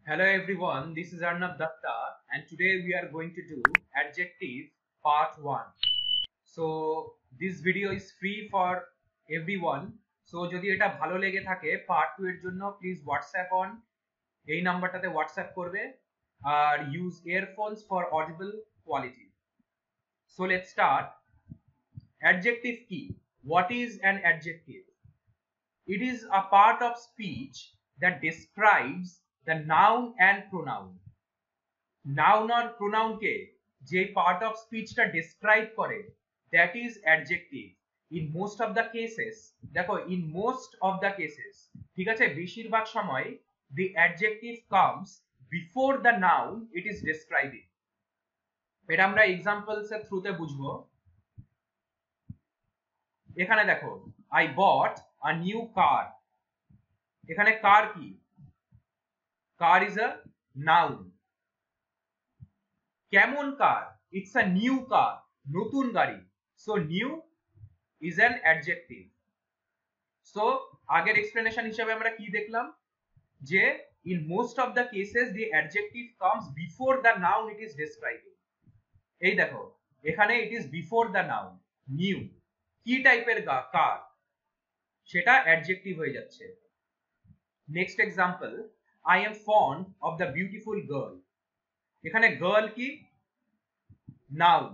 Hello everyone, this is Arnab Datta and today we are going to do adjective part 1. So this video is free for everyone. So যদি এটা ভালো লেগে থাকে part 2 এর জন্য please WhatsApp on এই নাম্বারটাতে WhatsApp করবে আর use earphones for audible quality. So let's start. Adjective key. What is an adjective? It is a part of speech that describes the noun and pronoun. Noun or pronoun ke je part of speech ta describe kore that is adjective. In most of the cases দেখো in most of the cases ঠিক আছে বেশিরভাগ সময় the adjective comes before the noun it is describing. এটা আমরা examples এর থ্রুতে বুঝবো। এখানে দেখো I bought a new car. এখানে কার কি? Car is a noun. কেমন কার? It's a new car. নতুন গাড়ি. So new is an adjective. So আগের explanation হিসেবে আমরা কি দেখলাম? যে in most of the cases the adjective comes before the noun it is describing. এই দেখো এখানে it is before the noun. New. কি টাইপের কার? সেটা adjective হয়ে যাচ্ছে। Next example. I am fond of the beautiful girl. এখানে girl কি? Noun.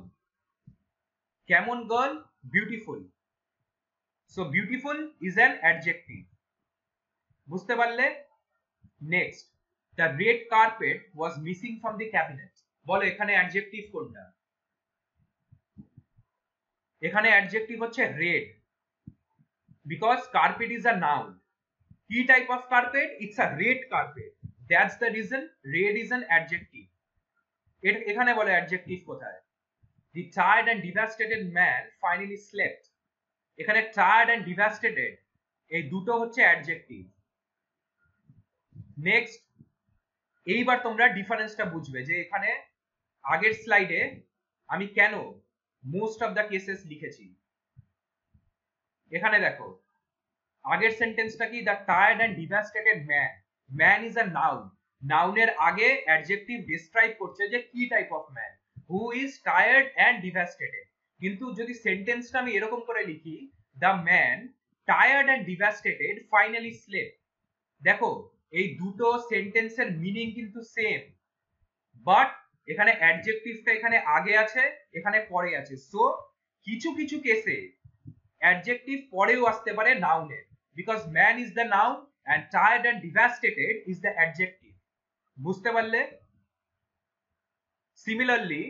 কেমন girl? Beautiful. So beautiful is an adjective. বুঝতে পারলে? Next. The red carpet was missing from the cabinet. বলো এখানে adjective কোনটা? এখানে adjective হচ্ছে red. Because carpet is a noun. কি type of carpet? It's a red carpet. That's the reason red is an adjective. এখানে বলে adjective কোথায়? The tired and devastated man finally slept. এখানে tired and devastated এই দুটো হচ্ছে adjective. Next, এইবার তোমরা ডিফারেন্সটা বুঝবে যে এখানে আগের স্লাইডে আমি কেন most of the cases লিখেছি। এখানে দেখো আগের সেন্টেন্সটা কি? the tired and devastated man. Man is a noun. নাউনের আগে অ্যাডজেক্টিভ ডেসক্রাইব করছে যে কি type of man, who is tired and devastated. কিন্তু যদি সেন্টেন্সটা আমি এরকম করে লিখি the man tired and devastated finally slept, দেখো এই দুটো সেন্টেন্সের মিনিং কিন্তু সেম, বাট এখানে অ্যাডজেক্টিভটা এখানে আগে আছে এখানে পরে আছে। সো কিছু কিছু কেসে অ্যাডজেক্টিভ পরেও আসতে পারে নাউনের, because man is the noun and tired and devastated is the adjective. বুঝতে পারলে? Similarly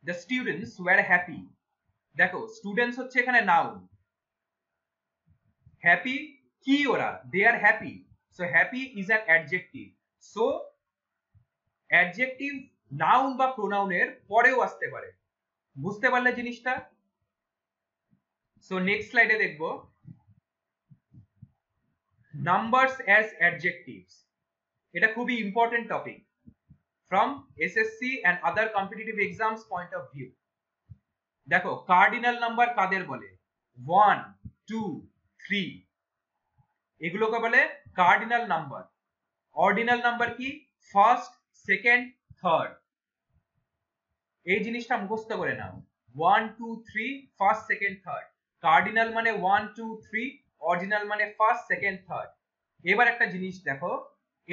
the students were happy. দেখো স্টুডেন্টস হচ্ছে এখানে নাউন, হ্যাপি কি ওরা? they are happy. so happy is an adjective. so adjective noun বা প্রোনাউনের পরেও আসতে পারে। বুঝতে পারলে জিনিসটা? so next স্লাইডে দেখবো numbers as adjectives. এটা খুবই important topic from SSC and other competitive exams point of view. দেখো কার্ডিনাল নাম্বার কাদের বলে? 1 2 3 এগুলোকে বলে কার্ডিনাল নাম্বার। অর্ডিনাল নাম্বার কি? First second third. এই জিনিসটা মুখস্থ করে নাও। 1 2 3 ফার্স্ট সেকেন্ড থার্ড। কার্ডিনাল মানে 1 2 3, অর্ডিনাল মানে ফার্স্ট সেকেন্ড থার্ড। এবার একটা জিনিস দেখো,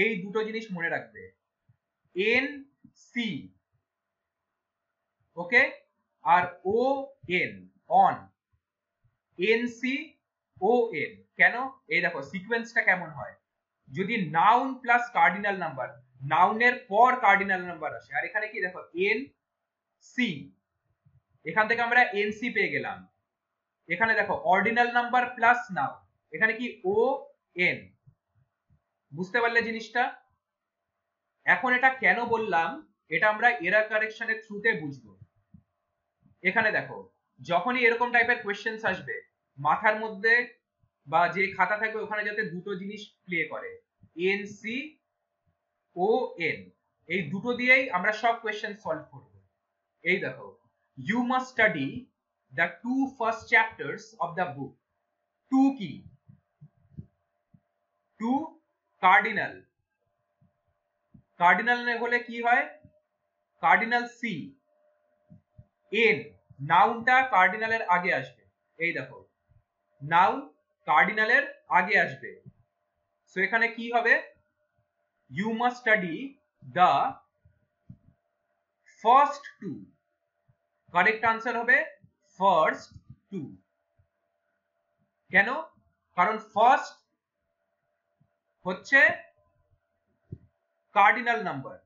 এই দুটো জিনিস মনে রাখবে। এন সি ওকে আর O N on, N C O N. কেন? এই দেখো সিকোয়েন্সটা কেমন হয়, যদি নাউন প্লাস কার্ডিনাল নাম্বার, নাউনের পর কার্ডিনাল নাম্বার আসে, আর এখানে কি দেখো এন সি, এখান থেকে আমরা এন সি পেয়ে গেলাম। এখানে দেখো অর্ডিনাল নাম্বার প্লাস নাউন, এখানে কি ও এন। বুঝতে পারলে জিনিসটা? এখন এটা কেন বললাম এটা আমরা এরর কারেকশনের থ্রুতে বুঝবো। এখানে দেখো যখনই এরকম টাইপের কোশ্চেন্স আসবে মাথার মধ্যে বা যে খাতা থাকবে ওখানে যাতে দুটো জিনিস প্লে করে, এন সি ও এন, এই দুটো দিয়েই আমরা সব কোশ্চেন সলভ করব। এই দেখো you must study the 2 first chapters of the book. 2 কি? 2 কার্ডিনাল, কার্ডিনাল হলে কি হয়, কার্ডিনাল সি। এন, নাউনটা কার্ডিনালের আগে আসবে, এই দেখো নাউন কার্ডিনালের আগে আসবে। সো এখানে কি হবে, you must study the first two. Correct answer হবে ফার্স্ট টু। কেন, কারণ ফার্স্ট হচ্ছে কার্ডিনাল নাম্বার,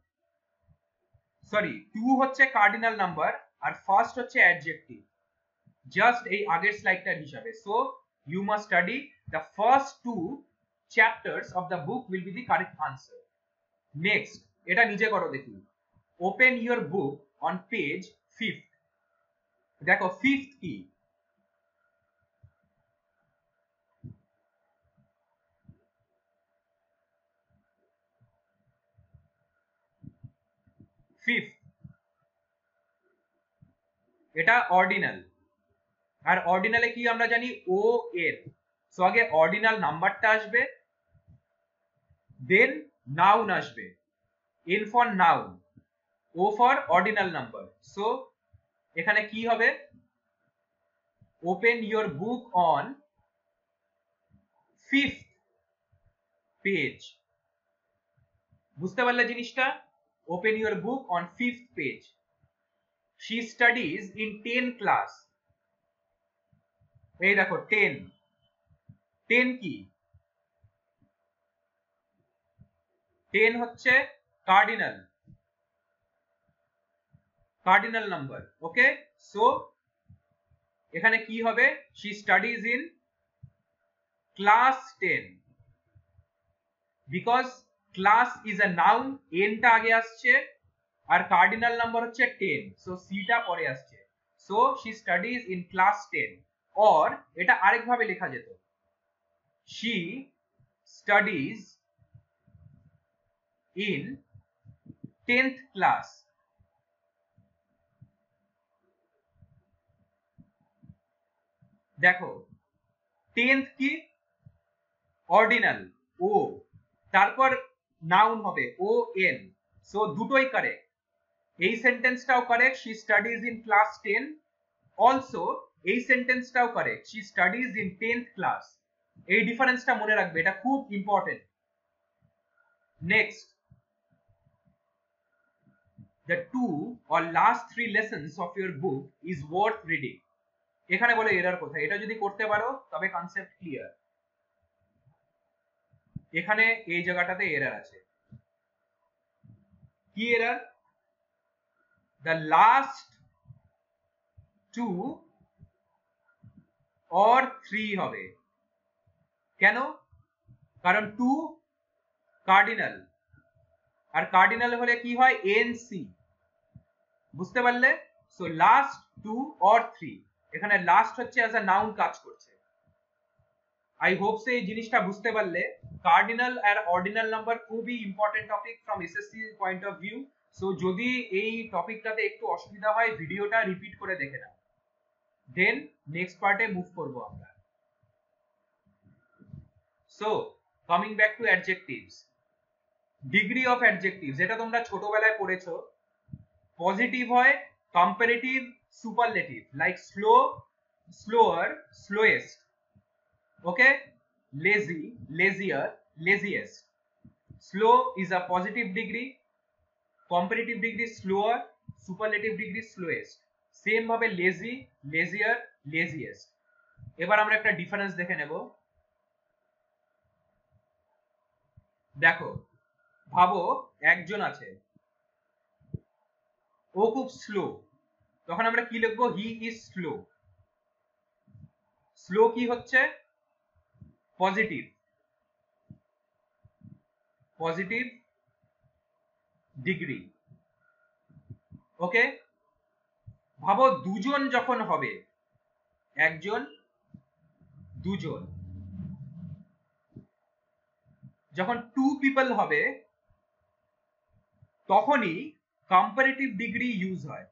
সরি টু হচ্ছে কার্ডিনাল নাম্বার আর ফার্স্ট হচ্ছে অ্যাডজেক্টিভ, জাস্ট এই আগের স্লাইডটার হিসাবে। So you must study the first two chapters of the book will be the correct answer. Next, এটা নিজে করো দেখি। Open your book on page 5th। দেখো 5th কি, ফিফথ, এটা অর্ডিনাল। আর অর্ডিনালে কি আমরা জানি, ও এর। সো আগে অর্ডিনাল নাম্বারটা আসবে, দেন নাউন আসবে, N for noun, O for ordinal number. So এখানে কি হবে, open your book on 5th page. বুঝতে পারলে জিনিসটা, open your book on 5th page. She studies in 10 class. এই দেখো 10, 10 কি, 10 হচ্ছে cardinal, cardinal number. Okay, so এখানে কি হবে, she studies in class 10, because class is a noun, এনটা আগে আসছে আর কার্ডিনাল নাম্বার হচ্ছে 10, সো সিটা পরে আসছে। So she studies in class 10। Or এটা আরেকভাবে লেখা যেত, she studies in 10th class. দেখো 10th কি, অর্ডিনাল ও, তারপর নাউন হবে ও এন। সো দুটোই কারেক্ট, এই সেন্টেন্সটাও correct, she studies in class 10। Also এই সেন্টেন্সটাও correct, she studies in 10th class. এই ডিফারেন্সটা মনে রাখবে, এটা খুব important. Next, the 2 or last 3 lessons of your book is worth reading। এখানে বলে এরর কোথায়, এটা যদি করতে পারো তবে কনসেপ্ট ক্লিয়ার। এখানে এই জায়গাটাতে এরর আছে, কি এরর, the last 2 or 3 হবে। কেন, কারণ 2 কার্ডিনাল, আর কার্ডিনাল হলে কি হয়, এনসি। বুঝতে পারলে, সো লাস্ট 2 or 3, এখানে লাস্ট হচ্ছে অ্যাজ আ নাউন কাজ করছে। আই হোপ সে এই জিনিসটা বুঝতে পারলে। কার্ডিনাল আর অর্ডিনাল নাম্বার খুবই important topic from SSC point of view. So যদি এই টপিকটাতে একটু অসুবিধা হয়, ভিডিওটা রিপিট করে দেখে নাও, দেন নেক্সট পার্টে মুভ করব আমরা। So coming back to adjectives, degree of adjectives, এটা তোমরা ছোটবেলায় পড়েছো। পজিটিভ হয় comparative, superlative, like slow, slower, slowest. Okay, lazy, lazier, laziest. Slow is a positive degree, comparative degree slower, superlative degree slowest. Same ভাবে lazy, lazier, laziest। এবার আমরা একটা difference দেখে নেব। দেখো, ভাবো একজন আছে, ও খুব স্লো, তখন আমরা কি লিখবো, হি ইজ স্লো। স্লো কি হচ্ছে, পজিটিভ, পজিটিভ ডিগ্রি। ওকে, ভাবো দুজন যখন হবে, একজন, দুজন, যখন 2 পিপল হবে তখনই কম্পারেটিভ ডিগ্রি ইউজ হয়।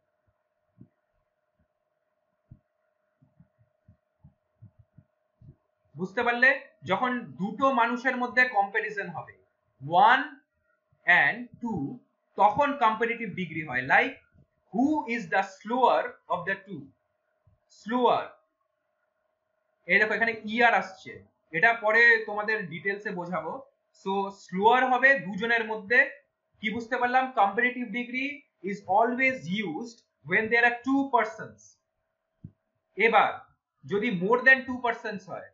বুঝতে পারলে, যখন দুটো মানুষের মধ্যে কম্পারিজন হবে, 1 and 2 তখন কম্পারেটিভ ডিগ্রি হয়। Like who is the slower of the two, slower. এই দেখো এখানে ইয়ার আসছে, এটা পরে তোমাদের ডিটেলসে বোঝাবো। সো স্লোয়ার হবে দুজনের মধ্যে, কি বুঝতে পারলাম? Comparative degree is always used when there are two persons। এবার যদি মোর দ্যান টু পার্সনস হয়,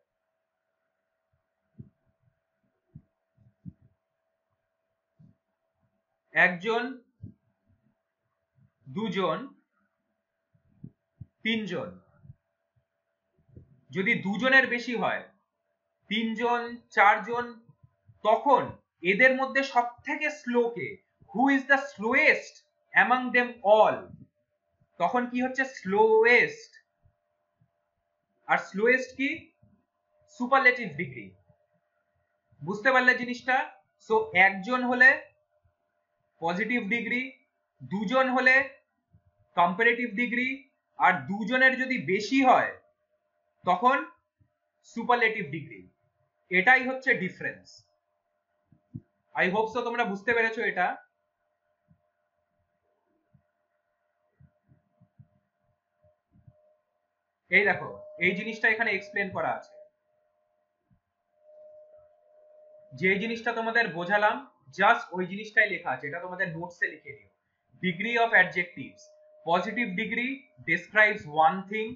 একজন, দুজন, তিনজন, যদি দুজনের বেশি হয়, তিনজন, চারজন, তখন এদের মধ্যে সব থেকে slow K? Who is the slowest among them all? তখন কি হচ্ছে? স্লোয়েস্ট। আর স্লোয়েস্ট কি? Superlative degree. বুঝতে পারলে জিনিসটা? সো একজন হলে পজিটিভ ডিগ্রি, দুজন হলে কম্পারেটিভ ডিগ্রি, আর দুজনের যদি বেশি হয় তখন সুপারলেটিভ ডিগ্রি। এটাই হচ্ছে ডিফারেন্স। আই হোপ সো তোমরা বুঝতে পেরেছো এটা। এই দেখো এই জিনিসটা এখানে এক্সপ্লেন করা আছে, যে জিনিসটা তোমাদের বোঝালাম জাস্ট ওই জিনিসটাই লেখা আছে, এটা তোমাদের নোটসে লিখে নিও। Degree of adjectives, positive degree describes one thing,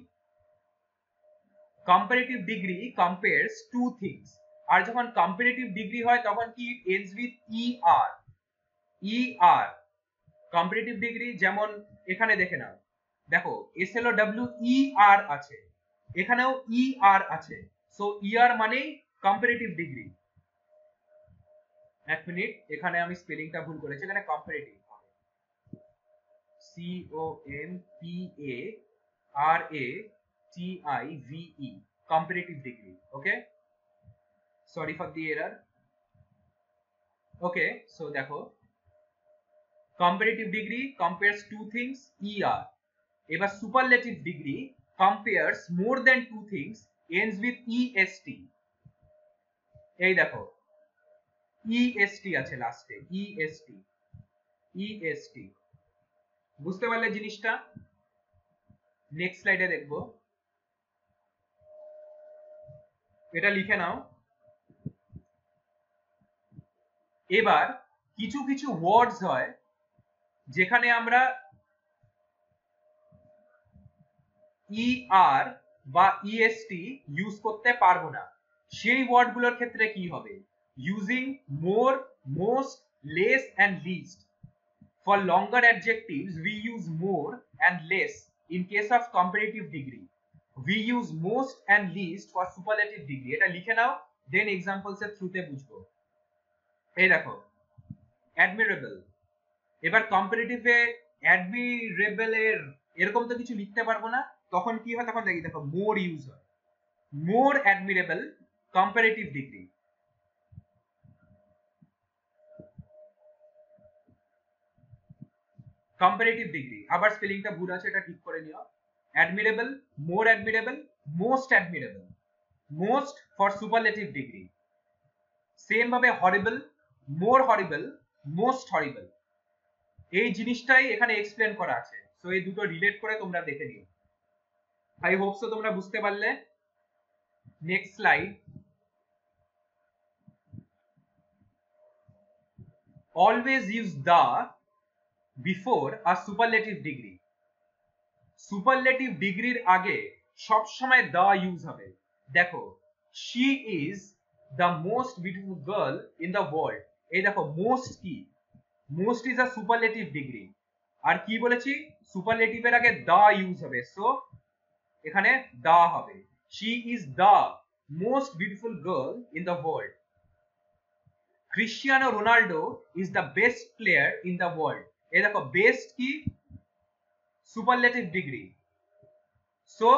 comparative degree compares two things। আর যখন কম্পারেটিভ ডিগ্রি হয় তখন কি ends with er, er comparative degree. যেমন এখানে দেখে নাও, দেখো SLOWER আছে, এখানেও ER আছে, সো ER মানেই কম্পারেটিভ ডিগ্রি। এক মিনিট, এখানে আমি স্পেলিংটা ভুল করেছি, এখানে কম্পারেটিভ হবে COMPARATIVE, comparative degree। okay, sorry for the error। okay, so দেখো comparative degree compares two things, ER। এবার superlative degree compares more than two things, ends with EST। এই দেখো EST আছে লাস্টে, EST। বুঝতে পারলে জিনিসটা? নেক্সট স্লাইডে দেখবো, এটা লিখে নাও। এবার কিছু কিছু ওয়ার্ডস হয় যেখানে আমরা ER বা EST ইউজ করতে পারবো না, সেই ওয়ার্ডগুলোর ক্ষেত্রে কি হবে? Using more, most, less and least. For longer adjectives we use more and less in case of comparative degree, we use most and least for superlative degree। এটা লিখে নাও, দেন এক্সাম্পলস এর থ্রুতে বুঝবো। এই দেখো অ্যাডমিরেবল, এবার কম্পারেটিভে অ্যাডমিরেবল এর এরকম তো কিছু লিখতে পারবো না, তখন কি হয়? তখন দেখো মোর ইউজ হয়, more admirable comparative degree. Comparative degree, আবার স্পেলিংটা ভুল আছে, এটা ঠিক করে নিও। Admirable, more admirable, most admirable, most for superlative degree. Same ভাবে হরিবল, মোর হরিবল, মোস্ট হরিবল। এই জিনিসটাই এখানে এক্সপ্লেন করা আছে, সো এই দুটো রিলেট করে তোমরা দেখে নিও। আই হোপ সো তোমরা বুঝতে পারলে। Next slide. Always use the before a superlative degree. Superlative ডিগ্রির আগে সব সময় দা ইউজ হবে। দেখো she is the most beautiful girl in the world. এই দেখো মোস্ট কি? Most is a superlative degree. আর কি বলেছি? সুপারলেটিভের আগে দা ইউজ হবে, সো এখানে দা হবে। She is the most beautiful girl in the world. Cristiano Ronaldo is the best player in the world. এই দেখো বেস্ট কি? সুপারলেটিভ ডিগ্রি, সো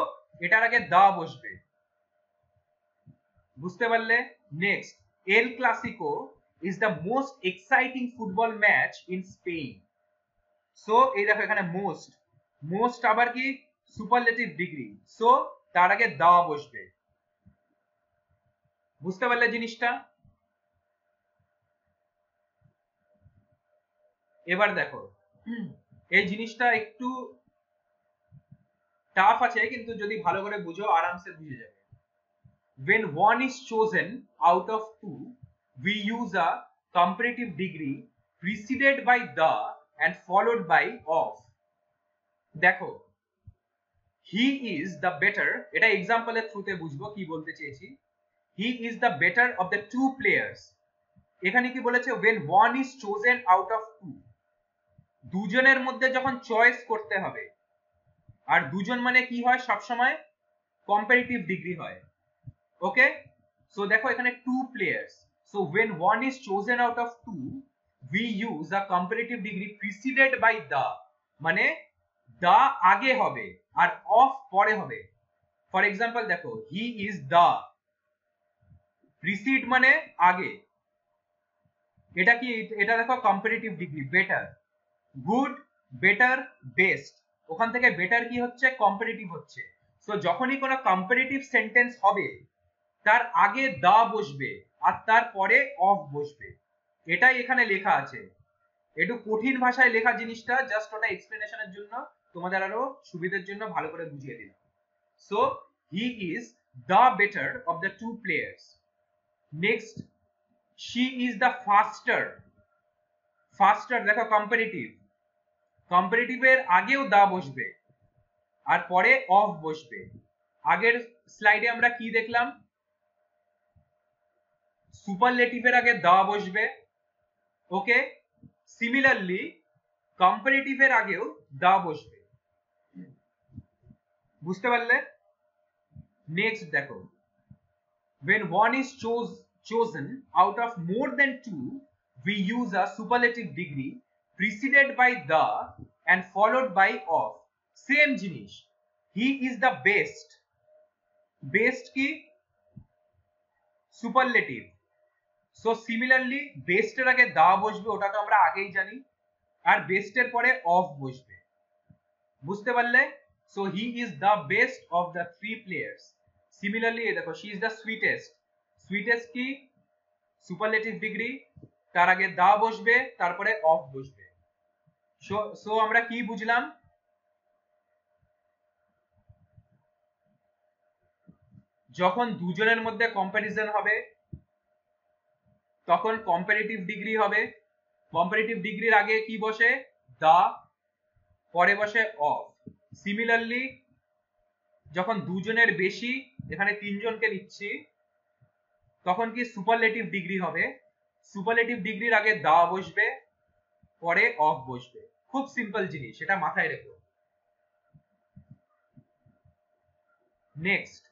এটার আগে দা বসবে। বুঝতে পারলে? Next, El Clasico is the most exciting football match in Spain. So এই দেখো এখানে মোস্ট, মোস্ট আবার কি? সুপারলেটিভ ডিগ্রি, সো তার আগে দা বসবে। বুঝতে পারলে জিনিসটা? এবার দেখো এই জিনিসটা একটু টাফ আছে, কিন্তু যদি ভালো করে বুঝো আরামসে বুঝে যাবে। when one is chosen out of two, we use a comparative degree preceded by the and followed by of। দেখো he is the better, এটা এক্সাম্পল এর থ্রুতে বুঝবো কি বলতে চেয়েছি। he is the better of the two players। এখানে কি বলেছে when one is chosen out of two, দুজনের মধ্যে যখন চয়েস করতে হবে, আর দুজন মানে কি হয় সবসময় কম্পারেটিভ ডিগ্রি হয়। ওকে, সো দেখো এখানে two players, so when one is chosen out of two we use a comparative degree preceded by the, মানে the আগে হবে আর of পরে হবে। ফর এক্সাম্পল দেখো he is the, precede মানে আগে, এটা কি, এটা দেখো comparative degree better, good, better, best, ওখান থেকে বেটার কি হচ্ছে কম্পারেটিভ হচ্ছে। সো যখনই কোনো কম্পারেটিভ সেন্টেন্স হবে তার আগে দা বসবে আর তারপরে অফ বসবে, এটাই এখানে লেখা আছে। একটু কঠিন ভাষায় লেখা জিনিসটা, জাস্ট ওটা এক্সপ্লেনেশনের জন্য তোমাদের আরো সুবিধার জন্য ভালো করে বুঝিয়ে দিলাম। So he is the better of the two players. Next, she is the faster. Faster দেখো কম্পারেটিভ, কম্পারেটিভের আগেও দা বসবে আর পরে অফ বসবে। আগের স্লাইডে আমরা কি দেখলাম, সুপারলেটিভের আগে দা বসবে। ওকে, সিমিলারলি কম্পারেটিভের আগেও দা বসবে, বুঝতে পারলে? নেক্সট দেখো when one is chosen out of more than two we use a superlative degree preceded by the and followed by of। Same জিনিস, he is the best, best কি সুপারলেটিভ, সো সিমিলারলি বেস্টের আগে দা বসবে, ওটা তো আমরা আগেই জানি, আর বেস্টের পরে অফ বসবে, বুঝতে পারলে? So he is the best of the three players. Similarly দেখো she is the sweetest, sweetest কি সুপারলেটিভ ডিগ্রি, তার আগে দা বসবে তারপরে অফ বসবে। সো আমরা কি বুঝলাম, যখন দুজনের মধ্যে কম্প্যারিজন হবে তখন কম্পারেটিভ ডিগ্রি হবে, কম্পারেটিভ ডিগ্রির আগে কি বসে দা, পরে বসে অফ। সিমিলারলি যখন দুজনের বেশি, এখানে তিনজনকে নিচ্ছি, তখন কি সুপারলেটিভ ডিগ্রি হবে, সুপারলেটিভ ডিগ্রির আগে দা বসবে পরে অফ বসবে। খুব সিম্পল জিনিস, এটা মাথায় রেখো। Next,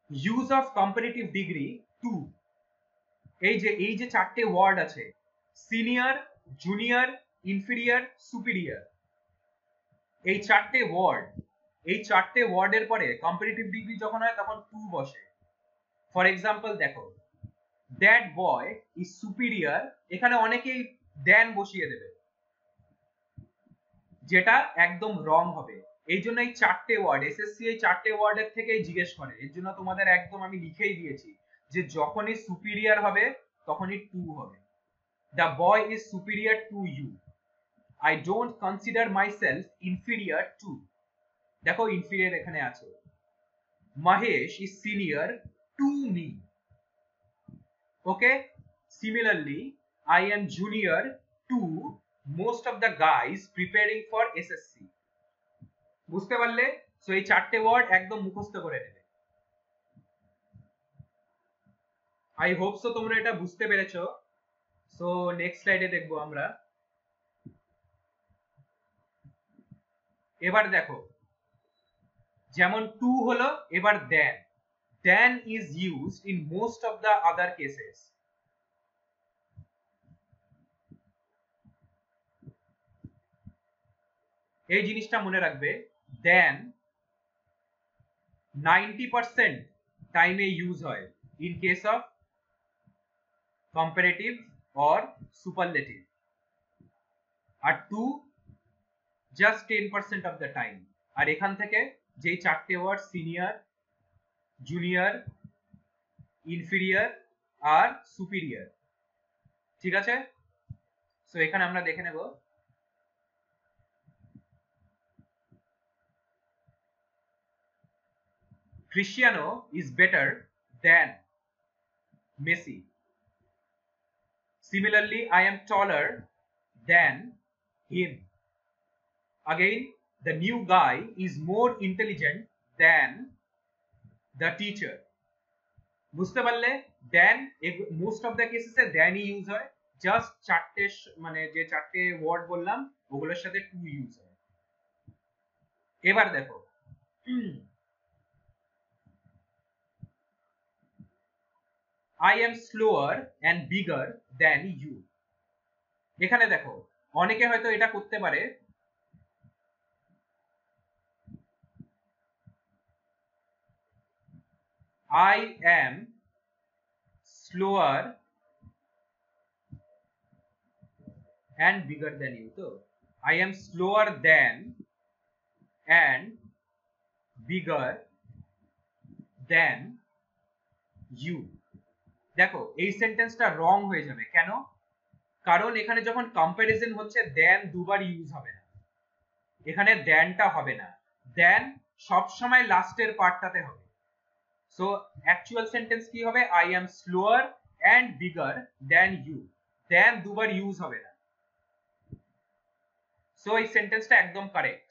use of comparative degree two. এই যে চারটে ওয়ার্ড আছে, সিনিয়র, জুনিয়র, ইনফিরিয়র, সুপিরিয়র, এই চারটে ওয়ার্ডের পরে কম্পারেটিভ ডিগ্রি যখন হয় তখন টু বসে। ফর এক্সাম্পল দেখো দ্যাট বয় ইজ সুপিরিয়র, এখানে অনেকেই দেন বসিয়ে দেবে, যেটা একদম রং হবে। এই জন্য এই চারটে ওয়ার্ড, এসএসসি এই চারটে ওয়ার্ডের থেকেই জিজ্ঞেস করে, এর জন্য তোমাদের একদম আমি লিখেই দিয়েছি যে যখনই সুপিরিয়র হবে তখনই টু হবে। The boy is superior to you, I don't consider myself inferior to, দেখো inferior এখানে আছে। Mahesh is senior to me, okay, similarly I am junior to most of the guys preparing for SSC, বুঝতে পারলে? So এই চারটে word একদম মুখস্থ করে নেবে। আই হোপ সো তোমরা এটা বুঝতে পেরেছো। সো নেক্সট স্লাইডে দেখবো আমরা। এবার দেখো যেমন টু হলো, এবার দেন is used in most of the other cases। এই জিনিসটা মনে রাখবে, দেন 90% টাইমে ইউজ হয় in case of comparative or superlative, আর to just 10% of the time. আর এখান থেকে যেই চারটে ওয়ার্ড সিনিয়র, জুনিয়র, ইনফিরিয়ার আর সুপিরিয়ার। ঠিক আছে, সো এখানে আমরা দেখে নেব Cristiano is better than Messi. Similarly, I am taller than him. Again, the new guy is more intelligent than the teacher. বুঝতে পারলে দেন মোস্ট অফ দ্য কেসেসে দেনই ইউজ হয়, জাস্ট চারটে মানে যে চারটে ওয়ার্ড বললাম ওগুলোর সাথে টু ইউজ হয়। এবার দেখো I am slower and bigger than you. এখানে দেখো অনেকে হয়তো এটা করতে পারে I am slower and bigger than you. তো I am slower than and bigger than you. দেখো এই সেন্টেন্সটা রং হয়ে যাবে, কেন? কারণ এখানে যখন কম্পারিজন হচ্ছে দেন দুবার ইউজ হবে না, এখানে দেনটা হবে না, দেন সব সময় লাস্টের পার্টটাতে হবে। সো অ্যাকচুয়াল সেন্টেন্স কি হবে? I am slower and bigger than you, than দুবার ইউজ হবে না। সো এই সেন্টেন্সটা একদম correct.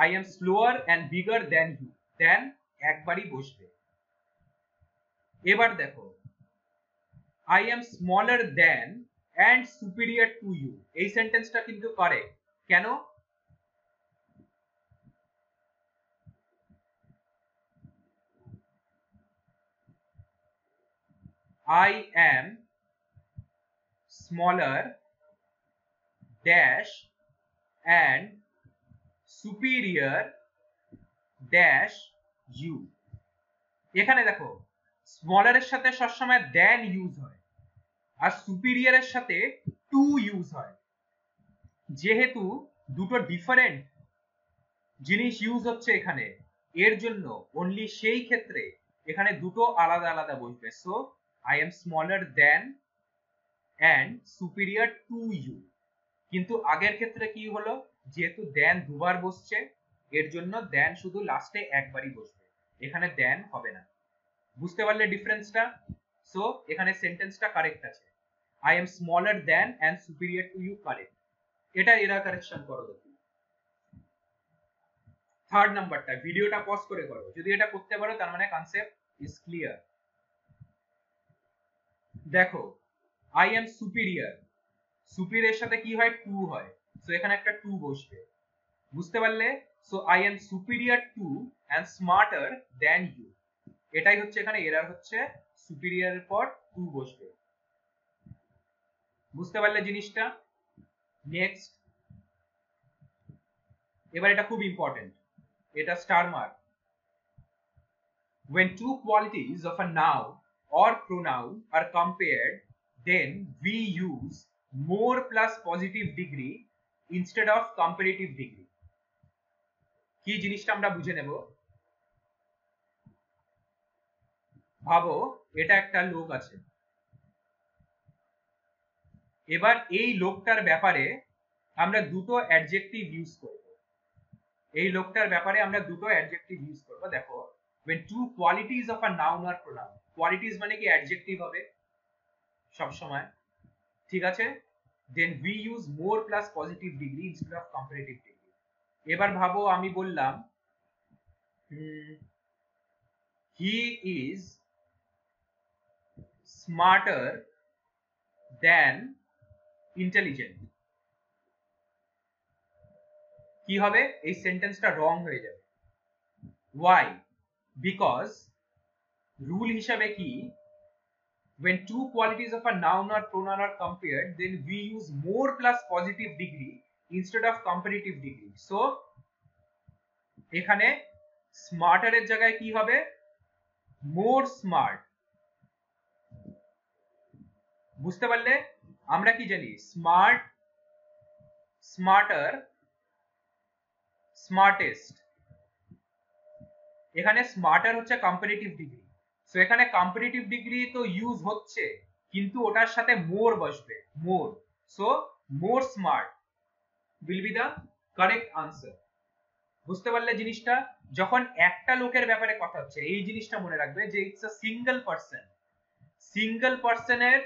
I am slower and bigger than you, than একবারই বসবে। এবার দেখো I am smaller than and superior to you, এই সেন্টেন্সটা কিন্তু কারেক্ট, কেন? I am smaller dash and superior dash you. এখানে দেখো স্মলারের সাথে সবসময় দেন ইউজ হয় আর সুপিরিয়রের সাথে টু ইউজ হয়। যেহেতু দুটো ডিফারেন্ট জিনিস ইউজ হচ্ছে এখানে, এর জন্য অনলি সেই ক্ষেত্রে এখানে দুটো আলাদা আলাদা বসবে। So I am smaller than and superior to you. কিন্তু আগের ক্ষেত্রে কি হলো, যেহেতু দেন দুবার বসছে এর জন্য দেন শুধু লাস্টে একবারই বসবে, এখানে দেন হবে না। বুঝতে পারলে ডিফারেন্সটা? সো এখানে সেন্টেন্সটা কারেক্ট আছে, I am smaller than and superior to you, correct. এটা এরর কারেকশন করো দেখি। থার্ড নাম্বারটা ভিডিওটা পজ করে করো, যদি এটা করতে পারো তার মানে কনসেপ্ট ইজ ক্লিয়ার। দেখো আই এম সুপিরিয়র, সুপিরিয়র সাথে কি হয়? টু হয়, সো এখানে একটা টু বসবে। বুঝতে পারলে? So I am superior to and smarter than you, এটাই হচ্ছে এখানে এরর হচ্ছে, সুপিরিয়রের পর টু বসবে। বুঝতে পারলে জিনিসটা? নেক্সট, এবার এটা খুব ইম্পর্টেন্ট, এটা star mark. When two qualities of a noun or pronoun are compared, then we use more plus positive degree instead of comparative degree. কি জিনিসটা আমরা বুঝে নেব। ভাবো এটা একটা লোক আছে, এবার এই লোকটার ব্যাপারে আমরা দুটো অ্যাডজেক্টিভ ইউজ করব। এই লোকটার ব্যাপারে আমরা দুটো অ্যাডজেক্টিভ ইউজ করব। দেখো when two qualities of a noun or pronoun, qualities মানে কি অ্যাডজেক্টিভ হবে সব সময়, ঠিক আছে? then we use more plus positive degree instead of comparative degree. এবার ভাবো আমি বললাম he is smarter than intelligent, কি হবে? এই সেন্টেন্সটা রং হয়ে যাবে। why? because রুল হিসাবে কি, when two qualities of a noun or pronoun are compared, then we use more plus positive degree instead of comparative degree. so এখানে smarter এর জায়গায় কি হবে? more smart. বুঝতে পারলে? আমরা কি জানি? Smart, smarter, smartest. এখানে স্মার্টার হচ্ছে কম্পারেটিভ ডিগ্রি, সো এখানে কম্পারেটিভ ডিগ্রি তো ইউজ হচ্ছে, কিন্তু ওটার সাথে মোর বসবে, more. So more smart will be the correct answer. বুঝতে পারলে জিনিসটা? যখন একটা লোকের ব্যাপারে কথা হচ্ছে, এই জিনিসটা মনে রাখবে যে it's a single person, single পারসনের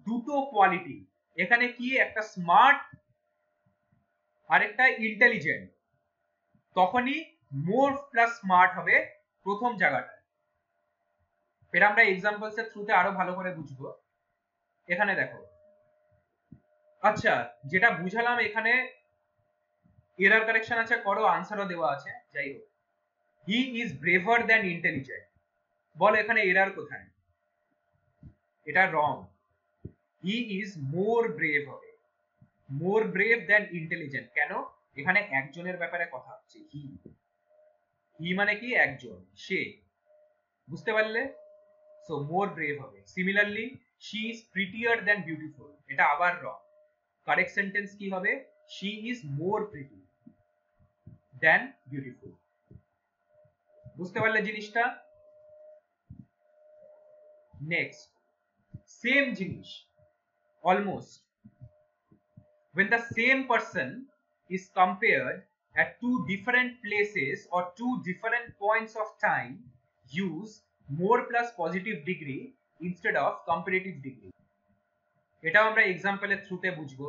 দুটো কোয়ালিটি। এখানে কি, একটা স্মার্ট আর একটা ইন্টেলিজেন্ট, তখনই মোর প্লাস স্মার্ট হবে প্রথম জায়গাটা। এটা আমরা এক্সাম্পলস এর থ্রুতে আরো ভালো করে বুঝবো। এখানে দেখো, আচ্ছা যেটা বুঝালাম এখানে এরার কারেকশন আছে, করো, আনসারও দেওয়া আছে, যাই হোক। He is braver than intelligent, বল এখানে এরার কোথায়? এটা রং। হি ইজ মোর ব্রেভ হবে, মোর ব্রেভ দ্যান ইন্টেলিজেন্ট। কেন? এখানে একজনের ব্যাপারে কথা হচ্ছে, হি, হি মানে কি, একজন, সে। বুঝতে পারলে? সো মোর ব্রেভ হবে। Similarly she is প্রিটিয়ার than beautiful, এটা আবার রং। কারেক্ট সেন্টেন্স কি হবে? She is more pretty than beautiful. বুঝতে পারলে জিনিসটা? নেক্সট, সেম জিনিস, almost. When the same person is compared at two different places or two different points of time, use more plus positive degree instead of comparative degree. এটাও আমরা এক্সাম্পলের থ্রুতে বুঝবো।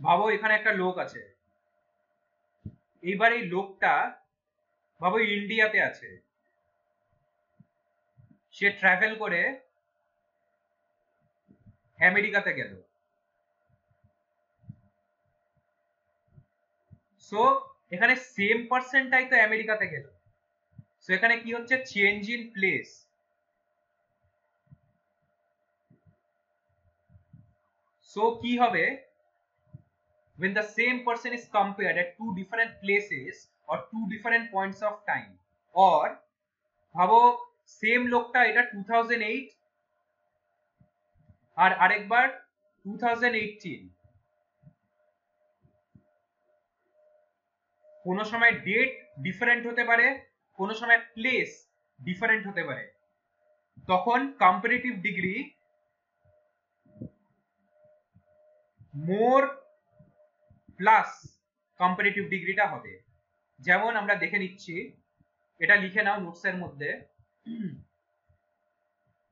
ভাবো এখানে একটা লোক আছে, এইবার এই লোকটা ভাবো ইন্ডিয়াতে আছে, সে ট্রাভেল করে আমেরিকাতে গেল। সো এখানে সেম পার্সনটাই তো আমেরিকাতে গেল, সো এখানে কি হচ্ছে, চেঞ্জ ইন প্লেস। সো কি হবে, when the same person is compared at two different places or two different points of time, or ভাবো সেম লোকটা এটা 2008 আর আরেকবার 2018, কোন সময় ডেট ডিফারেন্ট হতে পারে, কোন সময় প্লেস ডিফারেন্ট হতে পারে, তখন কম্পারেটিভ ডিগ্রি মোর প্লাস কম্পারেটিভ ডিগ্রিটা হবে। যেমন আমরা দেখে নিচ্ছি, এটা লিখে নাও নোটসের মধ্যে।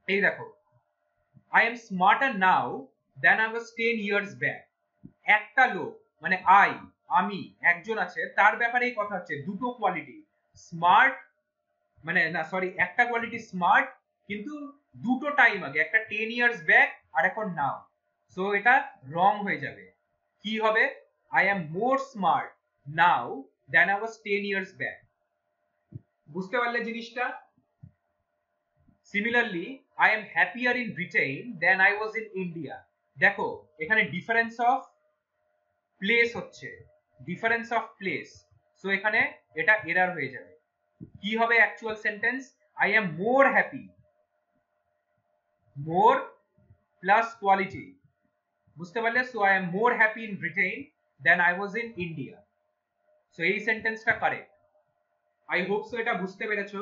এই দেখো, I am smarter now than I was 10 years back. একটা লোক মানে আমি, একজন আছে, তার ব্যাপারেই কথা হচ্ছে। দুটো কোয়ালিটি স্মার্ট, মানে না সরি, একটা কোয়ালিটি স্মার্ট, কিন্তু দুটো টাইম আগে, একটা 10 ইয়ার্স ব্যাক আর এখন নাও। সো এটা রং হয়ে যাবে। কি হবে? I am more smart now than I was 10 years back. বুঝতে পারলে জিনিসটা? Similarly I am happier in Britain than I was in India. দেখো এখানে ডিফারেন্স অফ প্লেস হচ্ছে, ডিফারেন্স অফ প্লেস। সো এখানে এটা এরার হয়ে যাবে। কি হবে actual sentence? I am more happy, more plus quality. বুঝতে পারলে? So I am more happy in Britain than I was in India. So এই সেন্টেন্সটা কারেক্ট। আই হোপ সো এটা বুঝতে পেরেছো।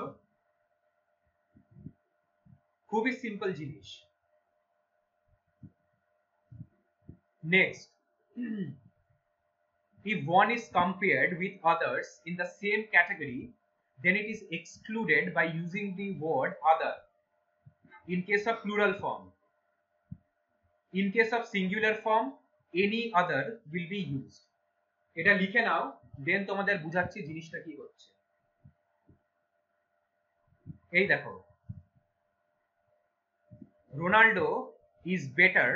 খুবই সিম্পল জিনিস। Next, if one is compared with others in the same category, then it is excluded by using the word other in case of plural form. In case of singular form, any other will be used. এটা লিখে নাও, দেন তোমাদের বুঝাচ্ছি জিনিসটা কি হচ্ছে। এই দেখো, Ronaldo is better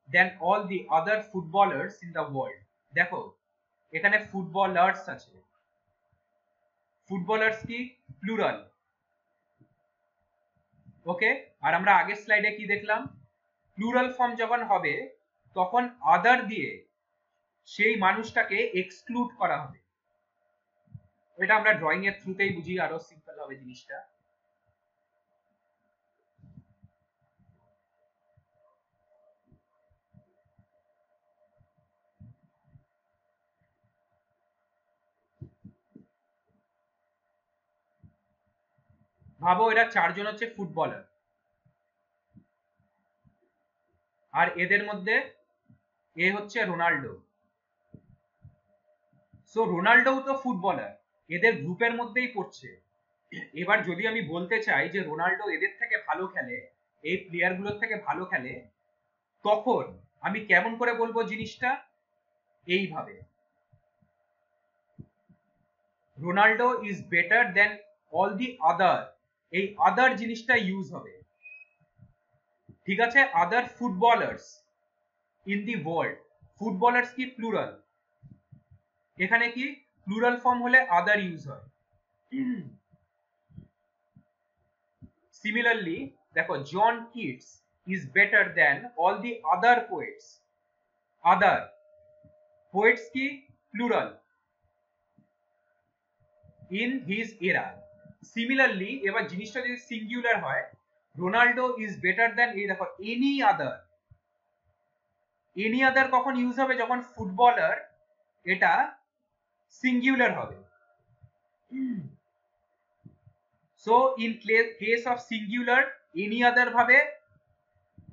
than all the other footballers in the world. দেখো এখানে ফুটবলার্স আছে, ফুটবলার্স কি প্লুরাল, ওকে। আর আমরা আগের স্লাইডে কি দেখলাম, প্লুরাল ফর্ম যখন হবে তখন আদার দিয়ে সেই মানুষটাকে এক্সক্লুড করা হবে। এটা আমরা ড্রয়িং এর থ্রুতেই বুঝি, আরো সিম্পল হবে জিনিসটা। ভাবো এরা চারজন হচ্ছে ফুটবলার, আর এদের মধ্যে এ হচ্ছে রোনাল্ডো। সো রোনাল্ডোও তো ফুটবলার, এদের গ্রুপের মধ্যেই পড়ছে। এবার যদি আমি বলতে চাই যে রোনাল্ডো এদের থেকে ভালো খেলে, এই প্লেয়ার গুলোর থেকে ভালো খেলে, তখন আমি কেমন করে বলবো জিনিসটা? এইভাবে, Ronaldo is better than all the other, এই আদার জিনিসটা ইউজ হবে, ঠিক আছে? Other footballers in the world, footballers কি প্লুরাল, এখানে কি প্লুরাল ফর্ম হলে আদার ইউজ হয়। সিমিলারলি দেখো, John Keats is better than all the other poets, other poets কি plural, in his era. Similarly এবার জিনিসটা যদি সিঙ্গুলার হয়, রোনাল্ডো ইজ বেটার দেন, এই দেখো এনি আদার, এনি আদার কখন ইউজ হবে? যখন ফুটবলার এটা সিঙ্গুলার হবে। So in case of singular any other ভাবে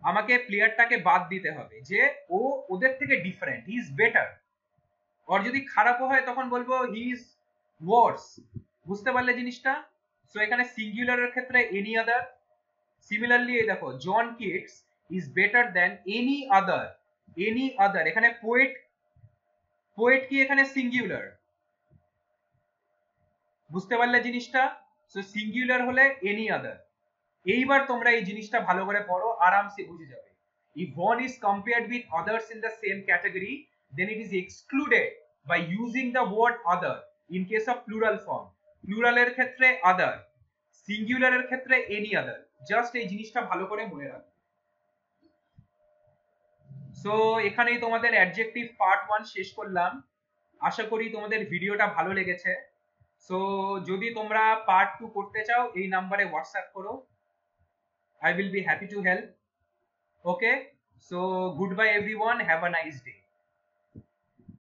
আমাকে প্লেয়ারটাকে বাদ দিতে হবে, যে ও ওদের থেকে ডিফারেন্ট, হি ইজ বেটার। আর যদি খারাপও হয় তখন বলবো হি ইজ ওয়ার্স। বুঝতে পারলে জিনিসটা? সো এখানে সিঙ্গুলারের ক্ষেত্রে এনি আদার। সিমিলারলি এই দেখো, John Keats is better than any other, any other এখানে পোয়েট, পোয়েট কি এখানে সিঙ্গুলার। বুঝতে পারলে জিনিসটা? সো সিঙ্গুলার হলে এনি আদার। এইবার তোমরা এই জিনিসটা ভালো করে পড়ো, আরামসে বুঝে যাবে। if one is compared with others in the same category, then it is excluded by using the word other in case of plural form, plural এর ক্ষেত্রে other, singular এর ক্ষেত্রে any other। জাস্ট এই জিনিসটা ভালো করে মনে রাখো। সো এখানেই তোমাদের অ্যাডজেক্টিভ পার্ট 1 শেষ করলাম। আশা করি তোমাদের ভিডিওটা ভালো লেগেছে। সো যদি তোমরা পার্ট 2 করতে চাও, এই নাম্বারে হোয়াটসঅ্যাপ করো, I will be happy to help. Okay, so goodbye everyone, have a nice day.